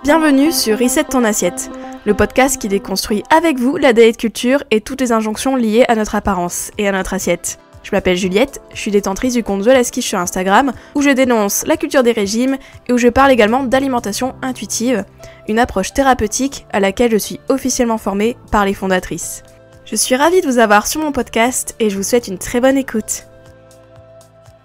Bienvenue sur Reset ton assiette, le podcast qui déconstruit avec vous la diet culture et toutes les injonctions liées à notre apparence et à notre assiette. Je m'appelle Juliette, je suis détentrice du compte The Last Quiche sur Instagram, où je dénonce la culture des régimes et où je parle également d'alimentation intuitive, une approche thérapeutique à laquelle je suis officiellement formée par les fondatrices. Je suis ravie de vous avoir sur mon podcast et je vous souhaite une très bonne écoute.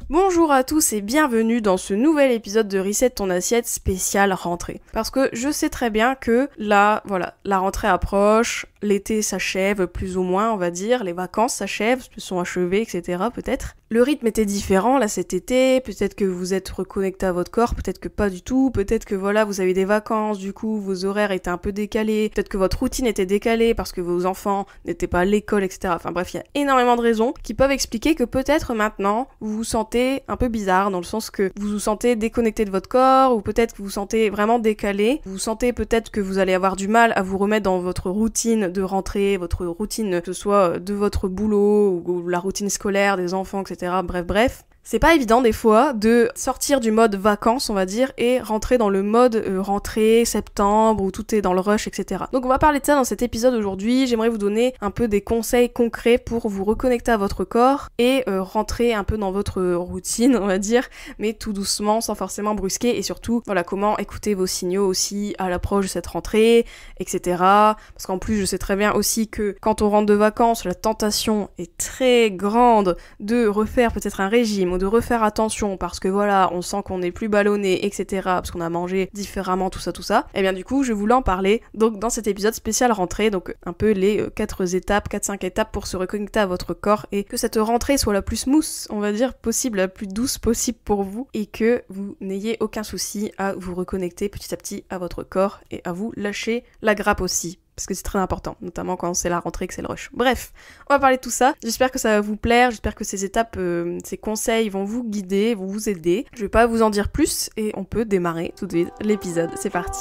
Bonjour à tous et bienvenue dans ce nouvel épisode de Reset ton assiette spécial rentrée. Parce que je sais très bien que là, voilà, la rentrée approche, l'été s'achève plus ou moins, on va dire, les vacances s'achèvent, se sont achevées, etc. peut-être. Le rythme était différent là cet été, peut-être que vous êtes reconnecté à votre corps, peut-être que pas du tout, peut-être que voilà, vous avez des vacances, du coup vos horaires étaient un peu décalés, peut-être que votre routine était décalée parce que vos enfants n'étaient pas à l'école, etc. Enfin bref, il y a énormément de raisons qui peuvent expliquer que peut-être maintenant vous vous sentez un peu bizarre, dans le sens que vous vous sentez déconnecté de votre corps, ou peut-être que vous vous sentez vraiment décalé, vous sentez peut-être que vous allez avoir du mal à vous remettre dans votre routine de rentrée, votre routine que ce soit de votre boulot, ou la routine scolaire des enfants, etc. Bref. C'est pas évident des fois de sortir du mode vacances, on va dire, et rentrer dans le mode rentrée, septembre, où tout est dans le rush, etc. Donc on va parler de ça dans cet épisode aujourd'hui. J'aimerais vous donner un peu des conseils concrets pour vous reconnecter à votre corps et rentrer un peu dans votre routine, on va dire, mais tout doucement, sans forcément brusquer, et surtout, voilà, comment écouter vos signaux aussi à l'approche de cette rentrée, etc. Parce qu'en plus, je sais très bien aussi que quand on rentre de vacances, la tentation est très grande de refaire peut-être un régime, de refaire attention parce que voilà, on sent qu'on est plus ballonné, etc. parce qu'on a mangé différemment, tout ça. Et bien du coup, je voulais en parler donc dans cet épisode spécial rentrée, donc un peu les 4-5 étapes pour se reconnecter à votre corps et que cette rentrée soit la plus smooth, on va dire, possible, la plus douce possible pour vous et que vous n'ayez aucun souci à vous reconnecter petit à petit à votre corps et à vous lâcher la grappe aussi. Parce que c'est très important, notamment quand c'est la rentrée, que c'est le rush. Bref, on va parler de tout ça. J'espère que ça va vous plaire, j'espère que ces étapes, ces conseils vont vous guider, vont vous aider. Je vais pas vous en dire plus et on peut démarrer tout de suite l'épisode. C'est parti.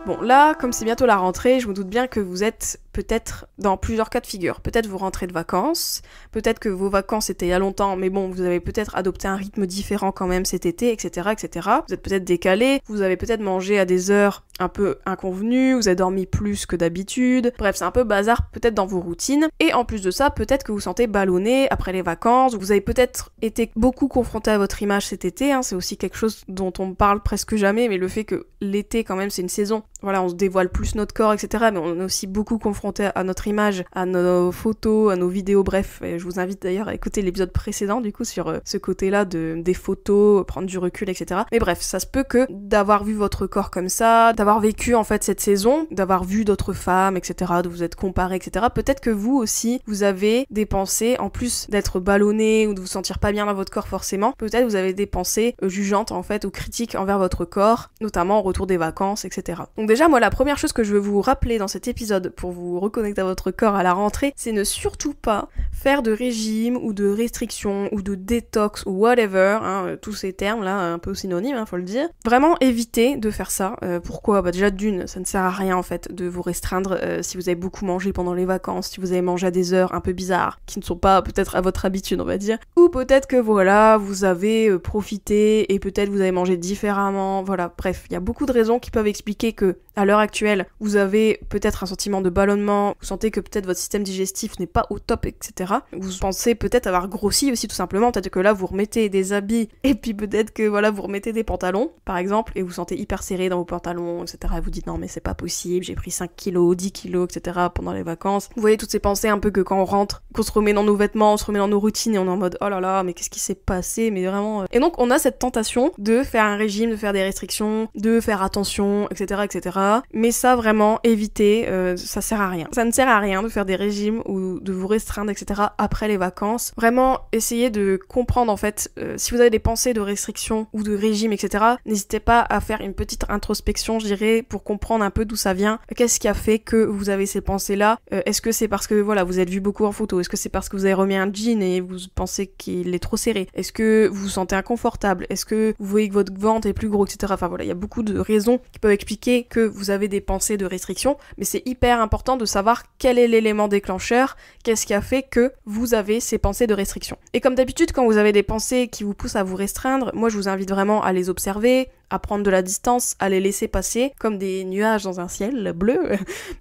Bon, là, comme c'est bientôt la rentrée, je me doute bien que vous êtes peut-être dans plusieurs cas de figure. Peut-être vous rentrez de vacances, peut-être que vos vacances étaient il y a longtemps, mais bon, vous avez peut-être adopté un rythme différent quand même cet été, etc., etc. Vous êtes peut-être décalé, vous avez peut-être mangé à des heures un peu inconvenues, vous avez dormi plus que d'habitude. Bref, c'est un peu bazar peut-être dans vos routines. Et en plus de ça, peut-être que vous sentez ballonné après les vacances, vous avez peut-être été beaucoup confronté à votre image cet été, hein. C'est aussi quelque chose dont on parle presque jamais, mais le fait que l'été quand même c'est une saison, voilà, on se dévoile plus notre corps, etc., mais on est aussi beaucoup confronté à notre image, à nos photos, à nos vidéos, bref. Et je vous invite d'ailleurs à écouter l'épisode précédent, du coup, sur ce côté-là des photos, prendre du recul, etc. Mais bref, ça se peut que d'avoir vu votre corps comme ça, d'avoir vécu en fait cette saison, d'avoir vu d'autres femmes, etc., de vous être comparé, etc., peut-être que vous aussi, vous avez des pensées, en plus d'être ballonné ou de vous sentir pas bien dans votre corps forcément, peut-être vous avez des pensées jugeantes en fait, ou critiques envers votre corps, notamment au retour des vacances, etc. Donc déjà, moi, la première chose que je veux vous rappeler dans cet épisode pour vous reconnecter à votre corps à la rentrée, c'est ne surtout pas faire de régime ou de restriction ou de détox ou whatever, hein, tous ces termes là un peu synonymes, hein, faut le dire. Vraiment éviter de faire ça. Pourquoi ? Bah déjà d'une, ça ne sert à rien en fait de vous restreindre si vous avez beaucoup mangé pendant les vacances, si vous avez mangé à des heures un peu bizarres, qui ne sont pas peut-être à votre habitude on va dire, ou peut-être que voilà, vous avez profité et peut-être vous avez mangé différemment, voilà, bref, il y a beaucoup de raisons qui peuvent expliquer que à l'heure actuelle, vous avez peut-être un sentiment de ballonnement, vous sentez que peut-être votre système digestif n'est pas au top, etc. Vous pensez peut-être avoir grossi aussi tout simplement, peut-être que là vous remettez des habits et puis peut-être que voilà vous remettez des pantalons par exemple et vous sentez hyper serré dans vos pantalons, etc. Et vous dites non mais c'est pas possible, j'ai pris 5 kilos, 10 kilos, etc. pendant les vacances. Vous voyez toutes ces pensées un peu que quand on rentre, qu'on se remet dans nos vêtements, on se remet dans nos routines et on est en mode oh là là mais qu'est-ce qui s'est passé, mais vraiment... Et donc on a cette tentation de faire un régime, de faire des restrictions, de faire attention, etc. etc. Mais ça vraiment éviter, ça sert à rien. Ça ne sert à rien de faire des régimes ou de vous restreindre, etc. après les vacances. Vraiment, essayez de comprendre en fait, si vous avez des pensées de restriction ou de régime, etc. N'hésitez pas à faire une petite introspection, je dirais, pour comprendre un peu d'où ça vient. Qu'est-ce qui a fait que vous avez ces pensées-là ? Est-ce que c'est parce que voilà, vous êtes vu beaucoup en photo ? Est-ce que c'est parce que vous avez remis un jean et vous pensez qu'il est trop serré ? Est-ce que vous vous sentez inconfortable ? Est-ce que vous voyez que votre ventre est plus gros, etc. Enfin voilà, il y a beaucoup de raisons qui peuvent expliquer que vous avez des pensées de restriction, mais c'est hyper important de savoir quel est l'élément déclencheur, qu'est-ce qui a fait que vous avez ces pensées de restriction. Et comme d'habitude, quand vous avez des pensées qui vous poussent à vous restreindre, moi je vous invite vraiment à les observer, à prendre de la distance, à les laisser passer comme des nuages dans un ciel bleu.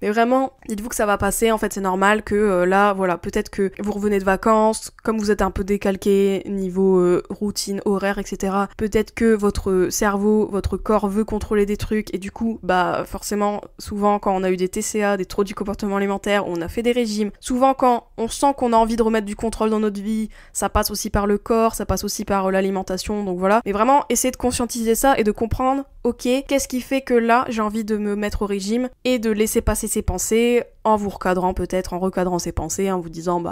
Mais vraiment, dites-vous que ça va passer, en fait c'est normal que là, voilà, peut-être que vous revenez de vacances, comme vous êtes un peu décalqué niveau routine, horaire, etc. Peut-être que votre cerveau, votre corps veut contrôler des trucs et du coup, bah forcément, souvent quand on a eu des TCA, des troubles du comportement alimentaire, on a fait des régimes, souvent quand on sent qu'on a envie de remettre du contrôle dans notre vie, ça passe aussi par le corps, ça passe aussi par l'alimentation, donc voilà. Mais vraiment, essayez de conscientiser ça et de comprendre, ok, qu'est-ce qui fait que là, j'ai envie de me mettre au régime et de laisser passer ces pensées en vous recadrant peut-être, en recadrant ces pensées, en vous disant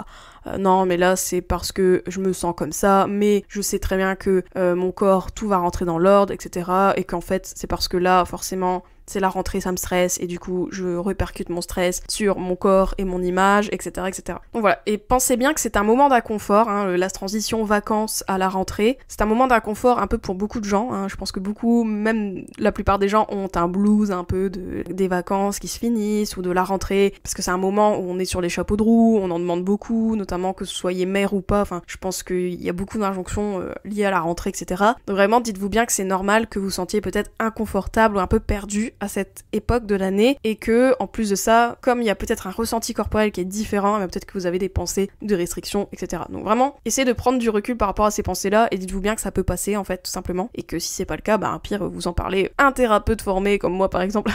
non mais là c'est parce que je me sens comme ça, mais je sais très bien que mon corps, tout va rentrer dans l'ordre, etc. Et qu'en fait c'est parce que là forcément c'est la rentrée, ça me stresse, et du coup, je répercute mon stress sur mon corps et mon image, etc., etc. Donc voilà, et pensez bien que c'est un moment d'inconfort, hein, la transition vacances à la rentrée, c'est un moment d'inconfort un peu pour beaucoup de gens, hein. Je pense que beaucoup, même la plupart des gens ont un blues un peu des vacances qui se finissent, ou de la rentrée, parce que c'est un moment où on est sur les chapeaux de roue, on en demande beaucoup, notamment que vous soyez mère ou pas, enfin, je pense qu'il y a beaucoup d'injonctions liées à la rentrée, etc. Donc vraiment, dites-vous bien que c'est normal que vous sentiez peut-être inconfortable ou un peu perdu à cette époque de l'année, et que en plus de ça, comme il y a peut-être un ressenti corporel qui est différent, peut-être que vous avez des pensées de restriction, etc. Donc vraiment, essayez de prendre du recul par rapport à ces pensées-là et dites-vous bien que ça peut passer en fait, tout simplement, et que si c'est pas le cas, pire, vous en parlez un thérapeute formé comme moi par exemple.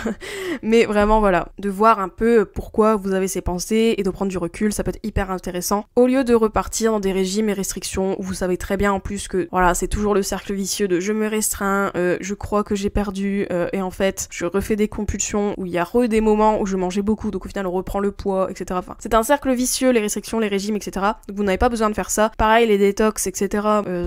Mais vraiment voilà, de voir un peu pourquoi vous avez ces pensées et de prendre du recul, ça peut être hyper intéressant, au lieu de repartir dans des régimes et restrictions où vous savez très bien en plus que voilà, c'est toujours le cercle vicieux de je me restreins, je crois que j'ai perdu, et en fait je refais des compulsions, où il y a des moments où je mangeais beaucoup, donc au final on reprend le poids, etc. Enfin, c'est un cercle vicieux, les restrictions, les régimes, etc. Donc vous n'avez pas besoin de faire ça. Pareil, les détox, etc.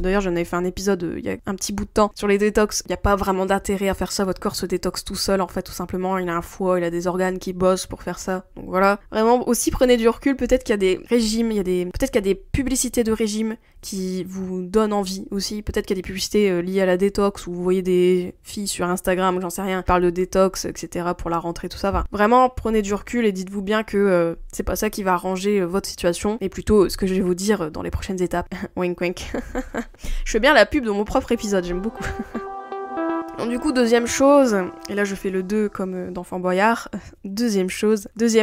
D'ailleurs, j'en avais fait un épisode il y a un petit bout de temps sur les détox. Il n'y a pas vraiment d'intérêt à faire ça, votre corps se détoxe tout seul, en fait, tout simplement. Il a un foie, il a des organes qui bossent pour faire ça. Donc voilà. Vraiment, aussi prenez du recul, peut-être qu'il y a des régimes, peut-être qu'il y a des publicités de régimes qui vous donnent envie aussi. Peut-être qu'il y a des publicités liées à la détox, où vous voyez des filles sur Instagram, j'en sais rien, qui parlent de détox, etc. pour la rentrée, tout ça. Enfin, vraiment, prenez du recul et dites-vous bien que c'est pas ça qui va arranger votre situation, et plutôt ce que je vais vous dire dans les prochaines étapes. Wink wink. Je fais bien la pub de mon propre épisode, j'aime beaucoup. Donc du coup, deuxième chose, et là je fais le 2 comme d'Enfant Boyard, deuxième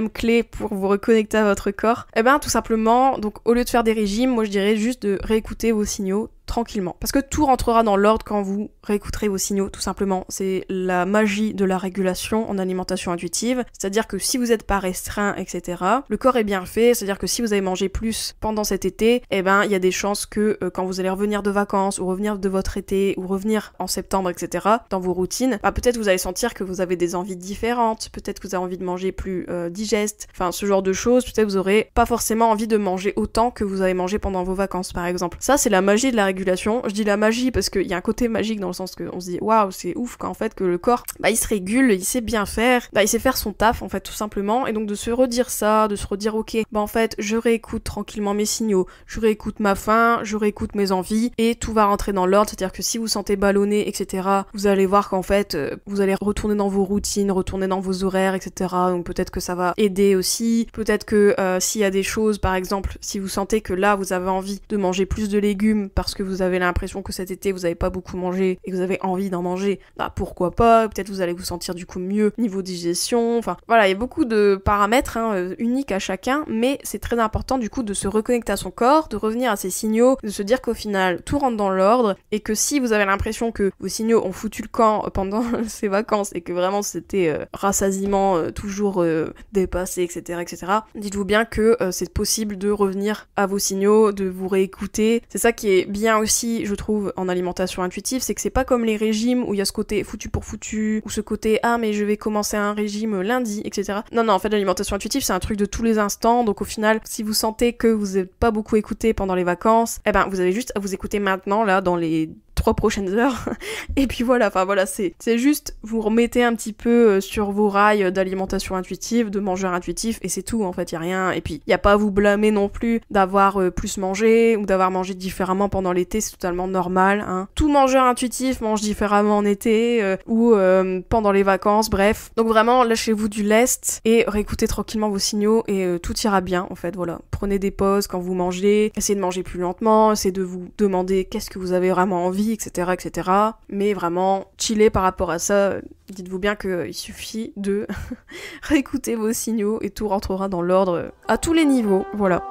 clé pour vous reconnecter à votre corps, tout simplement, donc au lieu de faire des régimes, moi je dirais juste de réécouter vos signaux tranquillement. Parce que tout rentrera dans l'ordre quand vous réécouterez vos signaux, tout simplement. C'est la magie de la régulation en alimentation intuitive. C'est-à-dire que si vous n'êtes pas restreint, etc., le corps est bien fait. C'est-à-dire que si vous avez mangé plus pendant cet été, il y a des chances que quand vous allez revenir de vacances, ou revenir de votre été, ou revenir en septembre, etc., dans vos routines, peut-être vous allez sentir que vous avez des envies différentes, peut-être que vous avez envie de manger plus digeste, enfin ce genre de choses. Peut-être que vous aurez pas forcément envie de manger autant que vous avez mangé pendant vos vacances, par exemple. Ça, c'est la magie de la régulation. Je dis la magie parce qu'il y a un côté magique dans le sens qu'on se dit waouh, c'est ouf qu'en fait que le corps il se régule, il sait bien faire, il sait faire son taf en fait, tout simplement. Et donc de se redire ça, de se redire ok, en fait je réécoute tranquillement mes signaux, je réécoute ma faim, je réécoute mes envies, et tout va rentrer dans l'ordre. C'est-à-dire que si vous sentez ballonné, etc., vous allez voir qu'en fait vous allez retourner dans vos routines, retourner dans vos horaires, etc. Donc peut-être que ça va aider aussi. Peut-être que s'il y a des choses, par exemple, si vous sentez que là vous avez envie de manger plus de légumes parce que vous avez l'impression que cet été vous avez pas beaucoup mangé et que vous avez envie d'en manger, pourquoi pas, peut-être vous allez vous sentir du coup mieux niveau digestion, enfin voilà, il y a beaucoup de paramètres uniques à chacun, mais c'est très important du coup de se reconnecter à son corps, de revenir à ses signaux, de se dire qu'au final tout rentre dans l'ordre, et que si vous avez l'impression que vos signaux ont foutu le camp pendant ces vacances et que vraiment c'était rassasiement toujours dépassé, etc., dites-vous bien que c'est possible de revenir à vos signaux, de vous réécouter. C'est ça qui est bien aussi, je trouve, en alimentation intuitive, c'est que c'est pas comme les régimes où il y a ce côté foutu pour foutu, ou ce côté mais je vais commencer un régime lundi, etc. Non, en fait l'alimentation intuitive c'est un truc de tous les instants, donc au final si vous sentez que vous n'êtes pas beaucoup écouté pendant les vacances, vous avez juste à vous écouter maintenant, là, dans les 3 prochaines heures. Et puis voilà, enfin voilà, c'est juste, vous remettez un petit peu sur vos rails d'alimentation intuitive, de mangeur intuitif, et c'est tout, en fait, y a rien. Et puis, y a pas à vous blâmer non plus d'avoir plus mangé, ou d'avoir mangé différemment pendant l'été, c'est totalement normal, hein. Tout mangeur intuitif mange différemment en été, ou pendant les vacances, bref. Donc vraiment, lâchez-vous du lest, et réécoutez tranquillement vos signaux, et tout ira bien, en fait, voilà. Prenez des pauses quand vous mangez, essayez de manger plus lentement, essayez de vous demander qu'est-ce que vous avez vraiment envie, etc., etc. Mais vraiment, chillez par rapport à ça. Dites-vous bien qu'il suffit de réécouter vos signaux et tout rentrera dans l'ordre à tous les niveaux, voilà.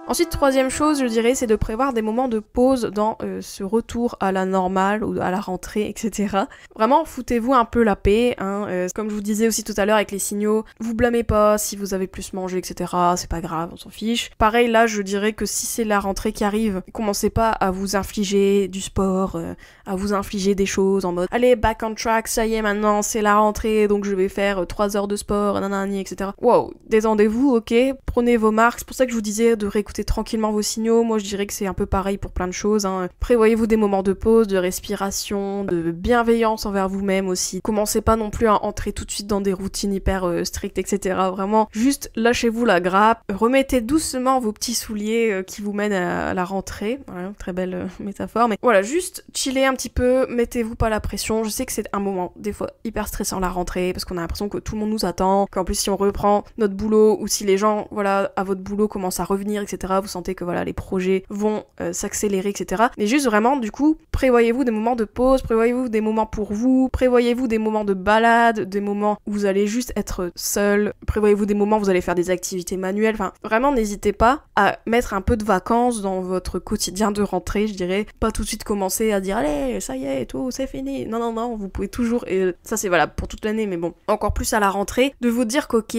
Ensuite, troisième chose, je dirais, c'est de prévoir des moments de pause dans ce retour à la normale ou à la rentrée, etc. Vraiment, foutez-vous un peu la paix, hein. Comme je vous disais aussi tout à l'heure avec les signaux, vous blâmez pas si vous avez plus mangé, etc. C'est pas grave, on s'en fiche. Pareil, là, je dirais que si c'est la rentrée qui arrive, commencez pas à vous infliger du sport, à vous infliger des choses en mode « Allez, back on track, ça y est, maintenant, c'est la rentrée, donc je vais faire 3 heures de sport, nanani, etc. » Wow, détendez-vous, ok, prenez vos marques. C'est pour ça que je vous disais de réécouter tranquillement vos signaux. Moi je dirais que c'est un peu pareil pour plein de choses, hein. Prévoyez-vous des moments de pause, de respiration, de bienveillance envers vous-même aussi. Commencez pas non plus à entrer tout de suite dans des routines hyper strictes, etc. Vraiment, juste lâchez-vous la grappe, remettez doucement vos petits souliers qui vous mènent à la rentrée. Voilà, très belle métaphore, mais voilà, juste chillez un petit peu, mettez-vous pas la pression. Je sais que c'est un moment des fois hyper stressant la rentrée, parce qu'on a l'impression que tout le monde nous attend, qu'en plus si on reprend notre boulot, ou si les gens, voilà, à votre boulot commencent à revenir, etc., vous sentez que voilà, les projets vont s'accélérer, etc. Mais juste vraiment, du coup, prévoyez-vous des moments de pause, prévoyez-vous des moments pour vous, prévoyez-vous des moments de balade, des moments où vous allez juste être seul, prévoyez-vous des moments où vous allez faire des activités manuelles, enfin, vraiment n'hésitez pas à mettre un peu de vacances dans votre quotidien de rentrée, je dirais, pas tout de suite commencer à dire allez, ça y est, et tout, c'est fini. Non, non, non, vous pouvez toujours, et ça c'est valable pour toute l'année, mais bon, encore plus à la rentrée, de vous dire qu'ok,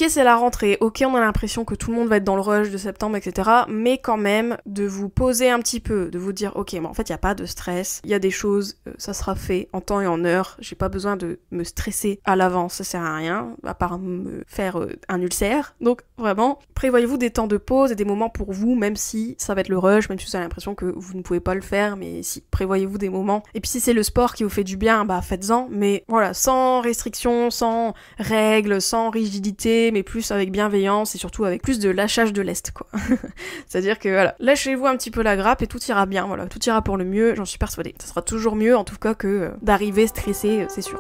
c'est la rentrée, ok, on a l'impression que tout le monde va être dans le rush de septembre, etc., mais quand même, de vous poser un petit peu, de vous dire, ok, bon, en fait, il n'y a pas de stress, il y a des choses, ça sera fait en temps et en heure, j'ai pas besoin de me stresser à l'avance, ça sert à rien, à part me faire un ulcère. Donc, vraiment, prévoyez-vous des temps de pause et des moments pour vous, même si ça va être le rush, même si vous avez l'impression que vous ne pouvez pas le faire, mais si, prévoyez-vous des moments. Et puis si c'est le sport qui vous fait du bien, bah faites-en, mais voilà, sans restriction, sans règles, sans rigidité, mais plus avec bienveillance et surtout avec plus de lâchage de lest, quoi. C'est-à-dire que voilà, lâchez-vous un petit peu la grappe et tout ira bien, voilà, tout ira pour le mieux, j'en suis persuadée. Ça sera toujours mieux en tout cas que d'arriver stressé, c'est sûr.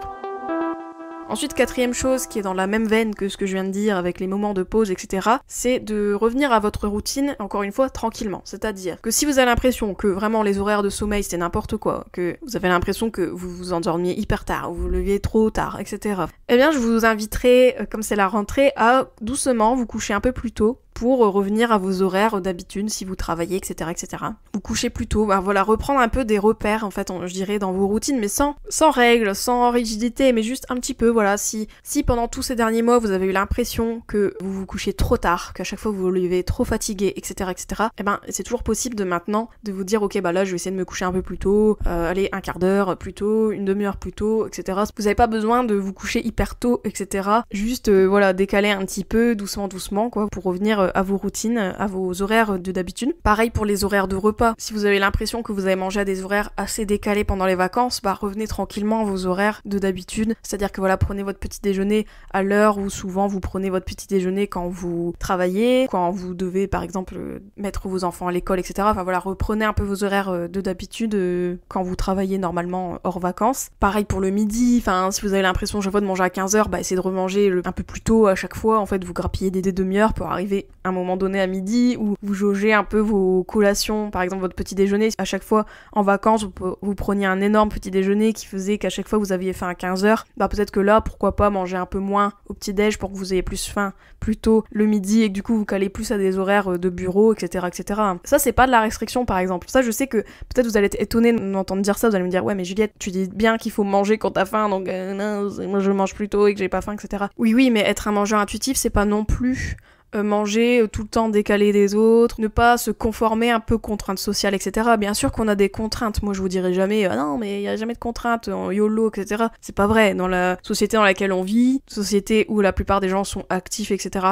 Ensuite, quatrième chose qui est dans la même veine que ce que je viens de dire avec les moments de pause, etc., c'est de revenir à votre routine, encore une fois, tranquillement. C'est-à-dire que si vous avez l'impression que vraiment les horaires de sommeil c'est n'importe quoi, que vous avez l'impression que vous vous endormiez hyper tard, ou vous vous leviez trop tard, etc., eh bien je vous inviterai, comme c'est la rentrée, à doucement vous coucher un peu plus tôt, pour revenir à vos horaires d'habitude si vous travaillez, etc., etc. Vous couchez plus tôt, bah voilà, reprendre un peu des repères, en fait, je dirais, dans vos routines, mais sans règles, sans rigidité, mais juste un petit peu, voilà, si pendant tous ces derniers mois, vous avez eu l'impression que vous vous couchez trop tard, qu'à chaque fois vous vous levez trop fatigué, etc., etc., eh ben, c'est toujours possible de maintenant, de vous dire, ok, bah là, je vais essayer de me coucher un peu plus tôt, allez, un quart d'heure plus tôt, une demi-heure plus tôt, etc. Vous n'avez pas besoin de vous coucher hyper tôt, etc. Juste, voilà, décaler un petit peu, doucement, quoi, pour revenir à vos routines, à vos horaires de d'habitude. Pareil pour les horaires de repas. Si vous avez l'impression que vous avez mangé à des horaires assez décalés pendant les vacances, bah revenez tranquillement à vos horaires de d'habitude. C'est-à-dire que voilà, prenez votre petit déjeuner à l'heure où souvent vous prenez votre petit déjeuner quand vous travaillez, quand vous devez par exemple mettre vos enfants à l'école, etc. Enfin voilà, reprenez un peu vos horaires de d'habitude quand vous travaillez normalement hors vacances. Pareil pour le midi, enfin si vous avez l'impression chaque fois de manger à 15h, bah essayez de remanger un peu plus tôt à chaque fois. En fait, vous grappillez des demi-heures pour arriver à un moment donné à midi, ou vous jaugez un peu vos collations, par exemple votre petit déjeuner. À chaque fois en vacances, vous preniez un énorme petit déjeuner qui faisait qu'à chaque fois vous aviez faim à 15h, bah peut-être que là, pourquoi pas manger un peu moins au petit déj pour que vous ayez plus faim plus tôt le midi et que du coup vous calez plus à des horaires de bureau, etc., etc. Ça, c'est pas de la restriction, par exemple. Ça, je sais que peut-être vous allez être étonné d'entendre dire ça, vous allez me dire ouais mais Juliette, tu dis bien qu'il faut manger quand t'as faim, donc non, moi je mange plus tôt et que j'ai pas faim, etc. Oui, mais être un mangeur intuitif, c'est pas non plus manger tout le temps décalé des autres, ne pas se conformer un peu aux contraintes sociales, etc. Bien sûr qu'on a des contraintes, moi je vous dirai jamais non mais il y a jamais de contraintes, YOLO, etc. C'est pas vrai, dans la société dans laquelle on vit, société où la plupart des gens sont actifs, etc.,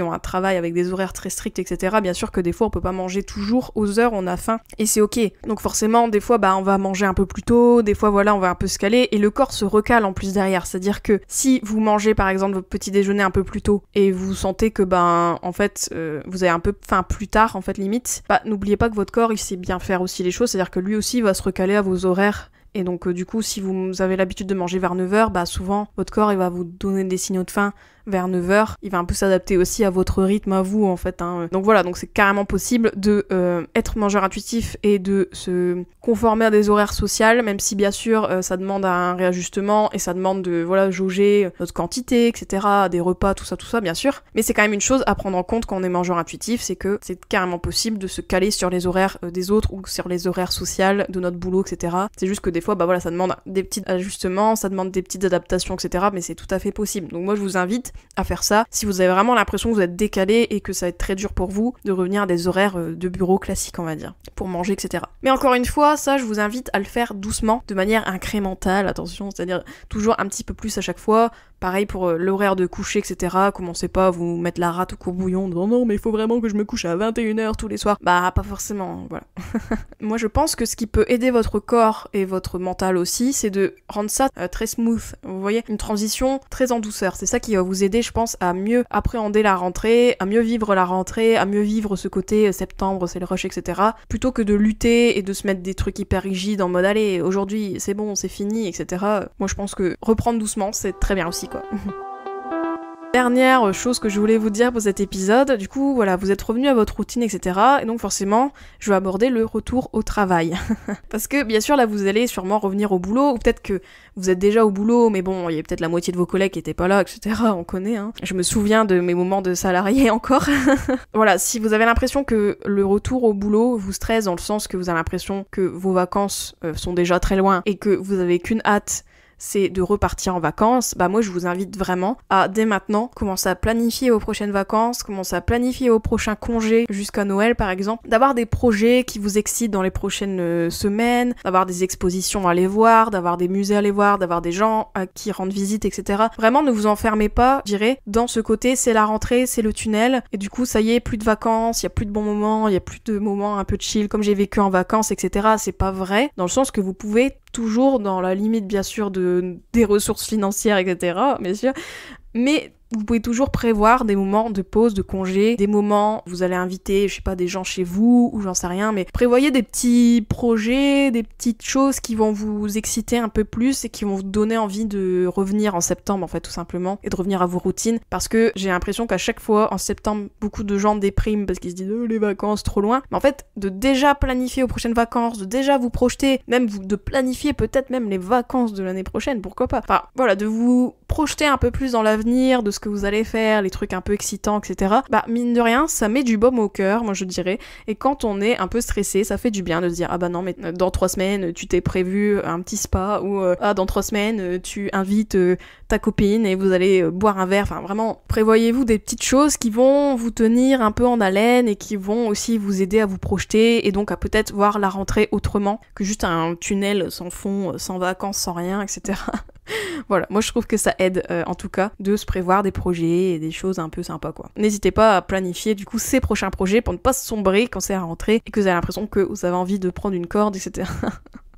ont un travail avec des horaires très stricts, etc., bien sûr que des fois on peut pas manger toujours aux heures, on a faim, et c'est ok. Donc forcément, des fois on va manger un peu plus tôt, des fois on va un peu se caler, et le corps se recale en plus derrière, c'est-à-dire que si vous mangez par exemple votre petit déjeuner un peu plus tôt, et vous sentez que en fait vous avez un peu faim plus tard, en fait limite, n'oubliez pas que votre corps il sait bien faire aussi les choses, c'est-à-dire que lui aussi va se recaler à vos horaires. Et donc du coup, si vous avez l'habitude de manger vers 9h, souvent votre corps il va vous donner des signaux de faim vers 9h, il va un peu s'adapter aussi à votre rythme, à vous en fait. Donc voilà, donc c'est carrément possible de être mangeur intuitif et de se conformer à des horaires sociaux, même si bien sûr ça demande un réajustement et ça demande de jauger notre quantité, etc., des repas, tout ça bien sûr. Mais c'est quand même une chose à prendre en compte quand on est mangeur intuitif, c'est que c'est carrément possible de se caler sur les horaires des autres ou sur les horaires sociaux de notre boulot, etc. C'est juste que des fois, ça demande des petits ajustements, ça demande des petites adaptations, etc. Mais c'est tout à fait possible. Donc moi je vous invite à faire ça si vous avez vraiment l'impression que vous êtes décalé et que ça va être très dur pour vous de revenir à des horaires de bureau classiques, on va dire, pour manger, etc. Mais encore une fois, ça je vous invite à le faire doucement, de manière incrémentale, attention, c'est-à-dire toujours un petit peu plus à chaque fois. Pareil pour l'horaire de coucher, etc. Commencez pas à vous mettre la rate au courbouillon, non mais il faut vraiment que je me couche à 21h tous les soirs. Pas forcément, voilà. Moi je pense que ce qui peut aider votre corps et votre mental aussi, c'est de rendre ça très smooth, vous voyez, une transition très en douceur. C'est ça qui va vous aider, je pense, à mieux appréhender la rentrée, à mieux vivre la rentrée, à mieux vivre ce côté septembre, c'est le rush, etc. Plutôt que de lutter et de se mettre des trucs hyper rigides en mode allez, aujourd'hui c'est bon, c'est fini, etc. Moi je pense que reprendre doucement, c'est très bien aussi, quoi. Dernière chose que je voulais vous dire pour cet épisode, du coup voilà, vous êtes revenu à votre routine, etc. Et donc forcément, je vais aborder le retour au travail. Parce que bien sûr là vous allez sûrement revenir au boulot, ou peut-être que vous êtes déjà au boulot, mais bon, il y a peut-être la moitié de vos collègues qui étaient pas là, etc. On connaît, hein. Je me souviens de mes moments de salarié encore. Voilà, si vous avez l'impression que le retour au boulot vous stresse dans le sens que vous avez l'impression que vos vacances sont déjà très loin et que vous avez qu'une hâte, c'est de repartir en vacances, moi je vous invite vraiment à dès maintenant commencer à planifier vos prochaines vacances, commencer à planifier vos prochains congés jusqu'à Noël par exemple, d'avoir des projets qui vous excitent dans les prochaines semaines, d'avoir des expositions à aller voir, d'avoir des musées à aller voir, d'avoir des gens à qui rendre visite, etc. Vraiment ne vous enfermez pas, je dirais, dans ce côté c'est la rentrée, c'est le tunnel, et du coup ça y est, plus de vacances, il y a plus de bons moments, il y a plus de moments un peu chill comme j'ai vécu en vacances, etc. C'est pas vrai, dans le sens que vous pouvez toujours dans la limite bien sûr des ressources financières, etc. bien sûr, mais vous pouvez toujours prévoir des moments de pause, de congé, des moments où vous allez inviter, je sais pas, des gens chez vous, ou j'en sais rien, mais prévoyez des petits projets, des petites choses qui vont vous exciter un peu plus et qui vont vous donner envie de revenir en septembre, en fait, tout simplement, et de revenir à vos routines, parce que j'ai l'impression qu'à chaque fois, en septembre, beaucoup de gens dépriment parce qu'ils se disent les vacances, trop loin, mais en fait, de déjà planifier aux prochaines vacances, de déjà vous projeter, même de planifier peut-être même les vacances de l'année prochaine, pourquoi pas, enfin, voilà, de vous projeter un peu plus dans l'avenir, de ce que vous allez faire, les trucs un peu excitants, etc. Mine de rien, ça met du baume au cœur, moi je dirais, et quand on est un peu stressé, ça fait du bien de se dire non mais dans 3 semaines tu t'es prévu un petit spa, ou dans 3 semaines tu invites ta copine et vous allez boire un verre, enfin vraiment prévoyez-vous des petites choses qui vont vous tenir un peu en haleine et qui vont aussi vous aider à vous projeter et donc à peut-être voir la rentrée autrement que juste un tunnel sans fond, sans vacances, sans rien, etc. Voilà, moi je trouve que ça aide en tout cas de se prévoir des projets et des choses un peu sympas quoi. N'hésitez pas à planifier du coup ces prochains projets pour ne pas se sombrer quand c'est la rentrée et que vous avez l'impression que vous avez envie de prendre une corde, etc.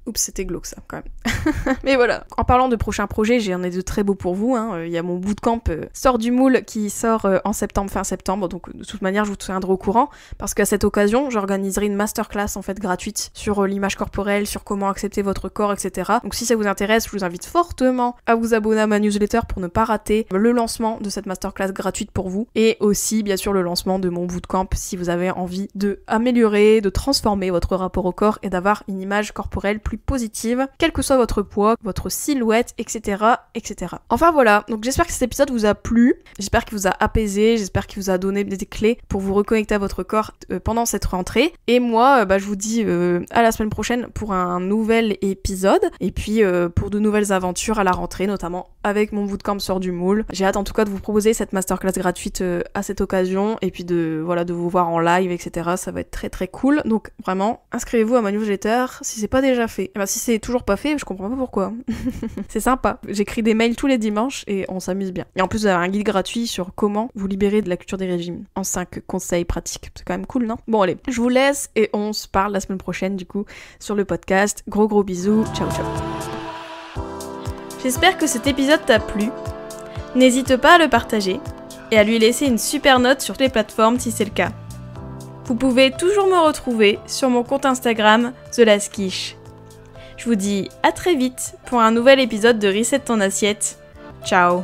Oups, c'était glauque ça, quand même. Mais voilà, en parlant de prochains projets, j'en ai de très beaux pour vous. Il y a mon bootcamp Sort du moule qui sort en septembre, fin septembre. Donc de toute manière, je vous tiendrai au courant. Parce qu'à cette occasion, j'organiserai une masterclass en fait gratuite sur l'image corporelle, sur comment accepter votre corps, etc. Donc si ça vous intéresse, je vous invite fortement à vous abonner à ma newsletter pour ne pas rater le lancement de cette masterclass gratuite pour vous. Et aussi, bien sûr, le lancement de mon bootcamp si vous avez envie de améliorer, de transformer votre rapport au corps et d'avoir une image corporelle plus positive, quel que soit votre poids, votre silhouette, etc. etc. Enfin voilà, donc j'espère que cet épisode vous a plu, j'espère qu'il vous a apaisé, j'espère qu'il vous a donné des clés pour vous reconnecter à votre corps pendant cette rentrée. Et moi, je vous dis à la semaine prochaine pour un nouvel épisode, et puis pour de nouvelles aventures à la rentrée, notamment avec mon bootcamp Sœurs du Moule. J'ai hâte en tout cas de vous proposer cette masterclass gratuite à cette occasion, et puis de vous voir en live, etc. Ça va être très très cool. Donc vraiment, inscrivez-vous à ma newsletter si c'est pas déjà fait. Et si c'est toujours pas fait, je comprends pas pourquoi. C'est sympa. J'écris des mails tous les dimanches et on s'amuse bien. Et en plus, vous avez un guide gratuit sur comment vous libérer de la culture des régimes en 5 conseils pratiques. C'est quand même cool, non? Bon allez, je vous laisse et on se parle la semaine prochaine du coup sur le podcast. Gros bisous. Ciao ciao. J'espère que cet épisode t'a plu. N'hésite pas à le partager et à lui laisser une super note sur toutes les plateformes si c'est le cas. Vous pouvez toujours me retrouver sur mon compte Instagram TheLastQuiche. Je vous dis à très vite pour un nouvel épisode de Reset ton assiette. Ciao.